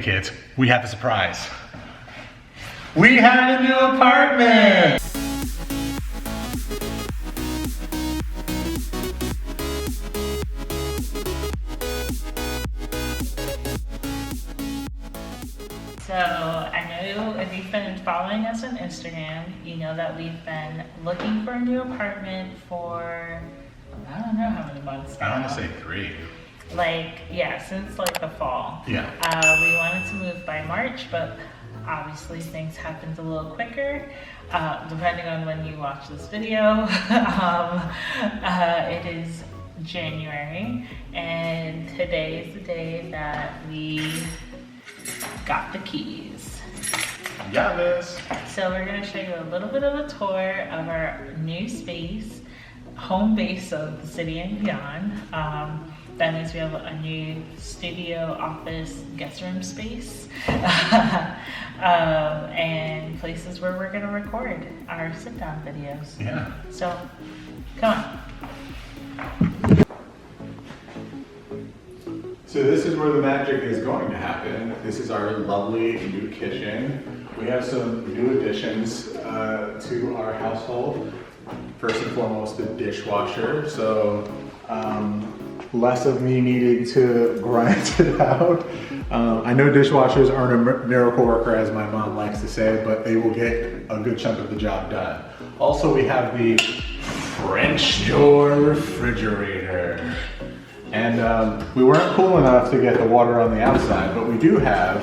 kids, we have a surprise. We have a new apartment! So I know if you've been following us on Instagram, you know that we've been looking for a new apartment for, I don't know how many months now. I want to say 3. Since the fall. Yeah. We wanted to move by March, but obviously things happened a little quicker, depending on when you watch this video. It is January, and today is the day that we got the keys. Yes. So we're going to show you a little bit of a tour of our new space, home base of the city and beyond. That means we have a new studio, office, guest room space, and places where we're going to record our sit-down videos. Yeah. So, come on. So this is where the magic is going to happen. This is our lovely new kitchen. We have some new additions to our household. First and foremost, the dishwasher. So less of me needing to grind it out. I know dishwashers aren't a miracle worker, as my mom likes to say, but they will get a good chunk of the job done. Also, we have the French door refrigerator. And we weren't cool enough to get the water on the outside, but we do have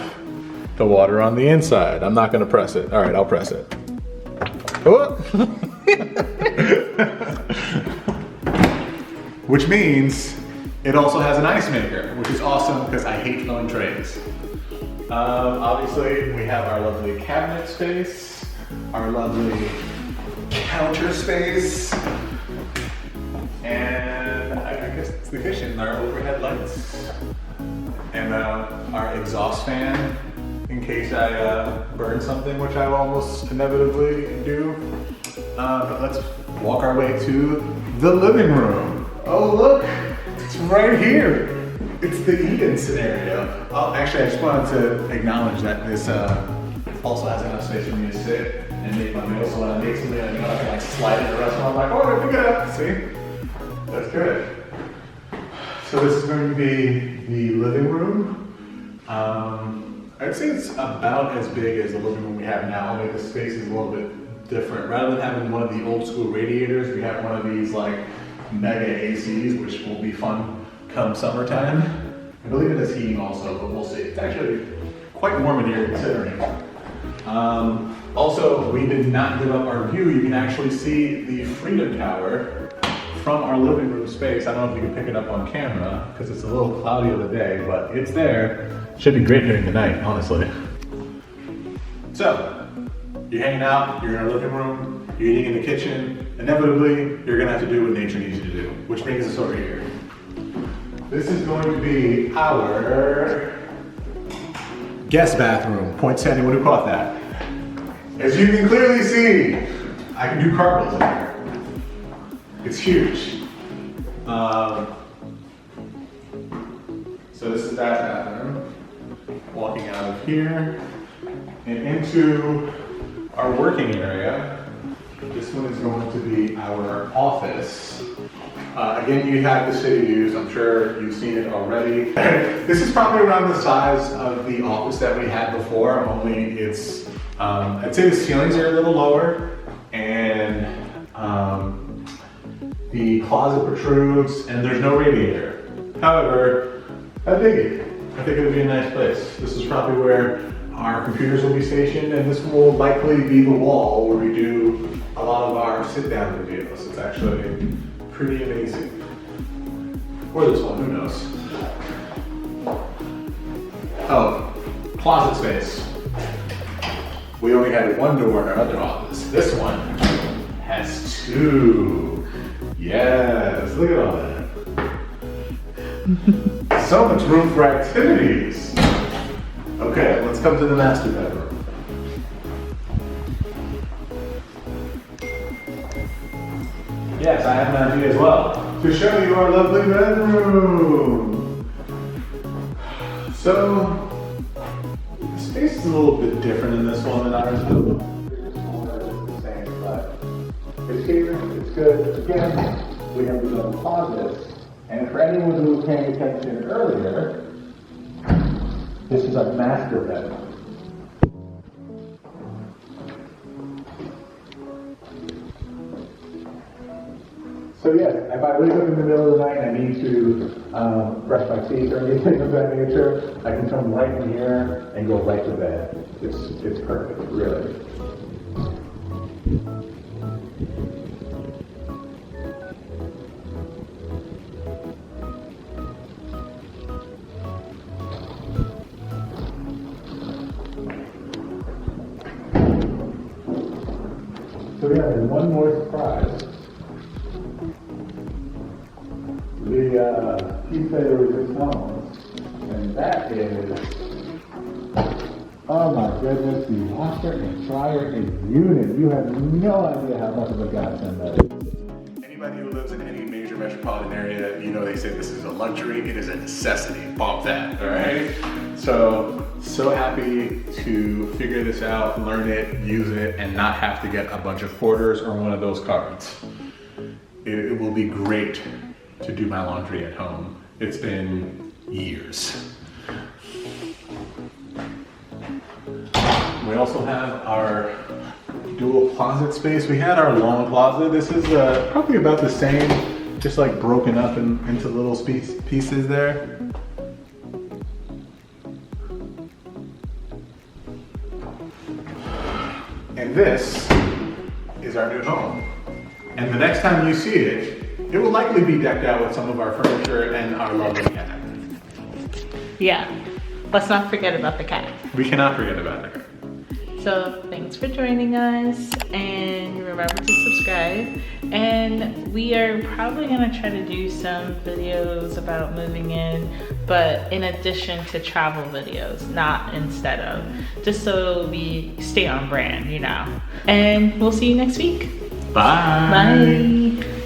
the water on the inside. I'm not gonna press it. All right, I'll press it. Oh. Which means it also has an ice maker, which is awesome because I hate filling trays. Obviously, we have our lovely cabinet space, our lovely counter space, and I guess it's the kitchen, our overhead lights, and our exhaust fan in case I burn something, which I will almost inevitably do. But let's walk our way to the living room. Oh look, it's right here. It's the Eden scenario. Oh, actually, I just wanted to acknowledge that this also has enough space for me to sit and make my meal. So when I make something, I know I can slide in the restaurant. I'm like, oh, pick it up. See? That's good. So this is going to be the living room. I'd say it's about as big as the living room we have now, only the space is a little bit different. Rather than having one of the old school radiators, we have one of these mega ACs, which will be fun come summertime. I believe it has heating also, but we'll see. It's actually quite warm in here considering. Also, we did not give up our view. You can actually see the Freedom Tower from our living room space. I don't know if you can pick it up on camera because it's a little cloudy of the day, but it's there. Should be great during the night, honestly. So, you're hanging out, you're in our living room, you're eating in the kitchen. Inevitably, you're gonna have to do what nature needs you to do, which brings us over here. This is going to be our guest bathroom. Point Sandy, what do we call that? As you can clearly see, I can do cartwheels in here. It's huge. So this is that bathroom. Walking out of here and into our working area. This one is going to be our office. Again, you have the city views. I'm sure you've seen it already. This is probably around the size of the office that we had before, only it's, I'd say the ceilings are a little lower, and the closet protrudes, and there's no radiator. However, I dig it. I think it would be a nice place. This is probably where our computers will be stationed, and this will likely be the wall where we do a lot of our sit-down videos. It's actually pretty amazing. Or this one, who knows? Oh, closet space. We only had one door in our other office. This one has 2. Yes, look at all that. So much room for activities. Okay, let's come to the master bedroom. Yes, I have an idea as well to show you our lovely bedroom. So, space is a little bit different in this one than ours. It's smaller, it's the same, but it's here, it's good. Again, we have these little closets, and for anyone who was paying attention earlier, this is our master bedroom. So yes, if I wake up in the middle of the night and I need to brush my teeth or anything of that nature, I can come right in here and go right to bed. It's perfect, really. So we have one more surprise. The piece that was just home, and that is, oh my goodness, the washer and dryer in unit. You have no idea how much of a godsend that is. Anybody who lives in any major metropolitan area, you know they say this is a luxury, it is a necessity. Bump that, all right? So happy to figure this out, learn it, use it, and not have to get a bunch of quarters or one of those cards. It will be great to do my laundry at home. It's been years. We also have our dual closet space. We had our long closet. This is probably about the same, just like broken up into little pieces there. And this is our new home. And the next time you see it, it will likely be decked out with some of our furniture and our lovely cat. Yeah, let's not forget about the cat. We cannot forget about her. So thanks for joining us, and remember to subscribe. And we are probably gonna try to do some videos about moving in, but in addition to travel videos, not instead of, just so we stay on brand, you know. And we'll see you next week. Bye. Bye.